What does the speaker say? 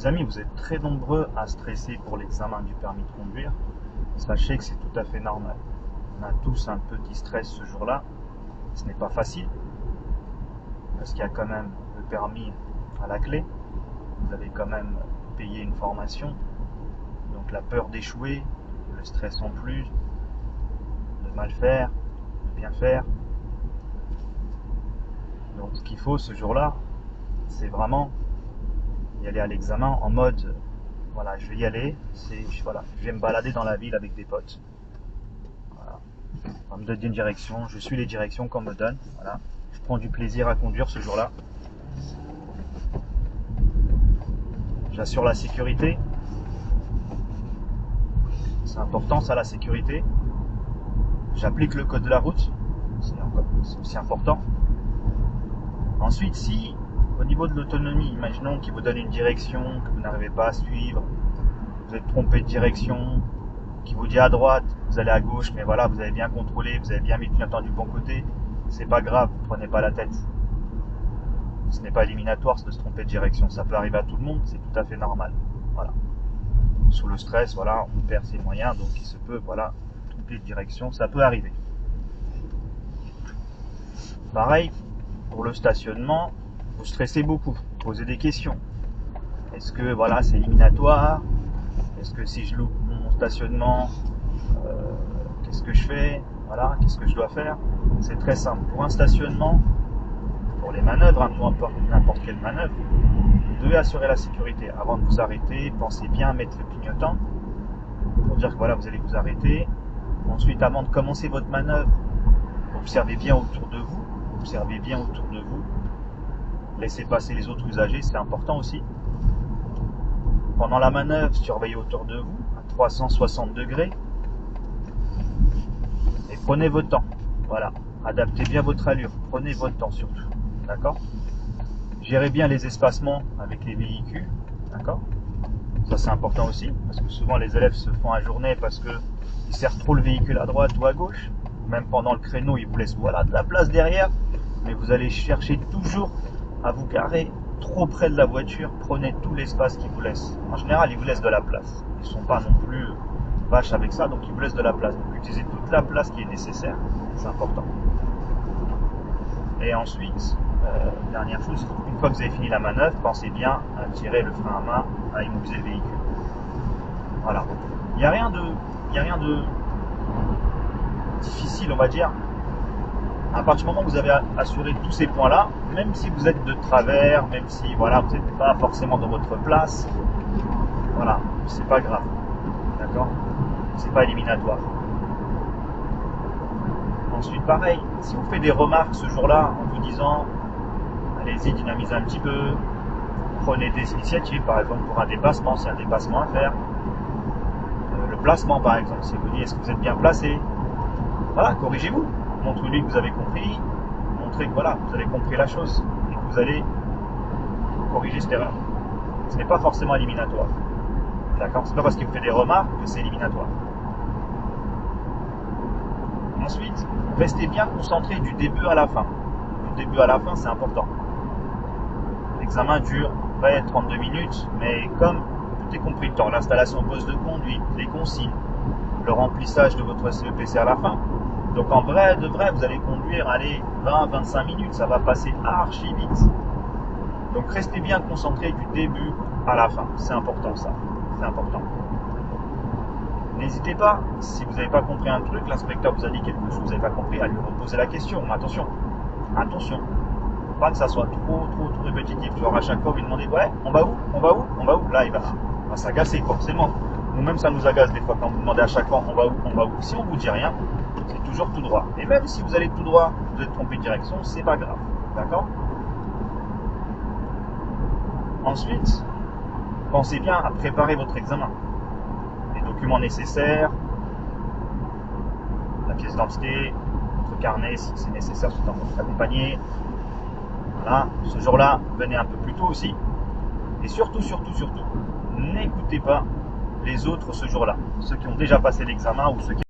Les amis, vous êtes très nombreux à stresser pour l'examen du permis de conduire. Sachez que c'est tout à fait normal. On a tous un petit stress ce jour-là. Ce n'est pas facile, parce qu'il y a quand même le permis à la clé. Vous avez quand même payé une formation. Donc la peur d'échouer, le stress en plus, de mal faire, de bien faire. Donc ce qu'il faut ce jour-là, c'est vraiment y aller à l'examen en mode voilà, je vais y aller, je vais me balader dans la ville avec des potes. Voilà. On me donne une direction, je suis les directions qu'on me donne. Voilà. Je prends du plaisir à conduire ce jour-là. J'assure la sécurité. C'est important ça, la sécurité. J'applique le code de la route. C'est aussi important. Ensuite, si au niveau de l'autonomie, imaginons qu'il vous donne une direction que vous n'arrivez pas à suivre, vous êtes trompé de direction, qui vous dit à droite, vous allez à gauche, mais voilà, vous avez bien contrôlé, vous avez bien mis le clignotant du bon côté, c'est pas grave, vous prenez pas la tête. Ce n'est pas éliminatoire de se tromper de direction, ça peut arriver à tout le monde, c'est tout à fait normal. Voilà. Sous le stress, voilà, on perd ses moyens, donc il se peut, voilà, tromper de direction, ça peut arriver. Pareil, pour le stationnement, vous stressez beaucoup, posez des questions. Est-ce que voilà, c'est éliminatoire? Est-ce que si je loupe mon stationnement, qu'est-ce que je fais? Voilà, qu'est-ce que je dois faire? C'est très simple. Pour un stationnement, pour les manœuvres, n'importe quelle manœuvre, vous devez assurer la sécurité. Avant de vous arrêter, pensez bien à mettre le clignotant pour dire que voilà, vous allez vous arrêter. Ensuite, avant de commencer votre manœuvre, observez bien autour de vous. Observez bien autour de vous. Laissez passer les autres usagers, c'est important aussi. Pendant la manœuvre, surveillez autour de vous à 360 degrés. Et prenez votre temps. Voilà. Adaptez bien votre allure. Prenez votre temps surtout. D'accord? Gérez bien les espacements avec les véhicules. D'accord? Ça c'est important aussi. Parce que souvent les élèves se font ajourner parce qu'ils serrent trop le véhicule à droite ou à gauche. Même pendant le créneau, ils vous laissent voilà, de la place derrière. Mais vous allez chercher toujours à vous garer trop près de la voiture. Prenez tout l'espace qu'ils vous laissent. En général, ils vous laissent de la place. Ils ne sont pas non plus vaches avec ça, donc ils vous laissent de la place. Donc utilisez toute la place qui est nécessaire. C'est important. Et ensuite, dernière chose, une fois que vous avez fini la manœuvre, pensez bien à tirer le frein à main, à immobiliser le véhicule. Voilà. Il n'y a rien de difficile, on va dire. À partir du moment où vous avez assuré tous ces points-là, même si vous êtes de travers, même si voilà, vous n'êtes pas forcément dans votre place, voilà, c'est pas grave. D'accord? C'est pas éliminatoire. Ensuite, pareil, si vous faites des remarques ce jour-là en vous disant allez-y, dynamisez un petit peu, prenez des initiatives, par exemple pour un dépassement, s'il y a un dépassement à faire, le placement par exemple, si vous dites est-ce que vous êtes bien placé, voilà, corrigez-vous. Montrez-lui que vous avez compris, montrez que voilà, vous avez compris la chose et que vous allez corriger cette erreur. Ce n'est pas forcément éliminatoire. D'accord? C'est pas parce qu'il vous fait des remarques que c'est éliminatoire. Ensuite, restez bien concentré du début à la fin. Du début à la fin, c'est important. L'examen dure 32 minutes, mais comme tout est compris le temps, l'installation au poste de conduite, les consignes, le remplissage de votre CEPC à la fin. Donc en vrai, de vrai, vous allez conduire, allez, 20-25 minutes, ça va passer archi vite. Donc restez bien concentré du début à la fin, c'est important ça, c'est important. N'hésitez pas, si vous n'avez pas compris un truc, l'inspecteur vous a dit quelque chose, vous n'avez pas compris, à lui reposer la question. Mais attention, attention, faut pas que ça soit trop répétitif. Genre à chaque fois, vous lui demandez, ouais, on va où? Là, il va s'agacer forcément. Nous-mêmes, ça nous agace des fois quand vous demandez à chaque fois, on va où? Si on vous dit rien, c'est toujours tout droit. Et même si vous allez tout droit, vous êtes trompé de direction, c'est pas grave. D'accord? Ensuite, pensez bien à préparer votre examen. Les documents nécessaires, la pièce d'identité, votre carnet si c'est nécessaire, tout en votre accompagné. Voilà. Ce jour-là, venez un peu plus tôt aussi. Et surtout, n'écoutez pas les autres ce jour-là. Ceux qui ont déjà passé l'examen ou ceux qui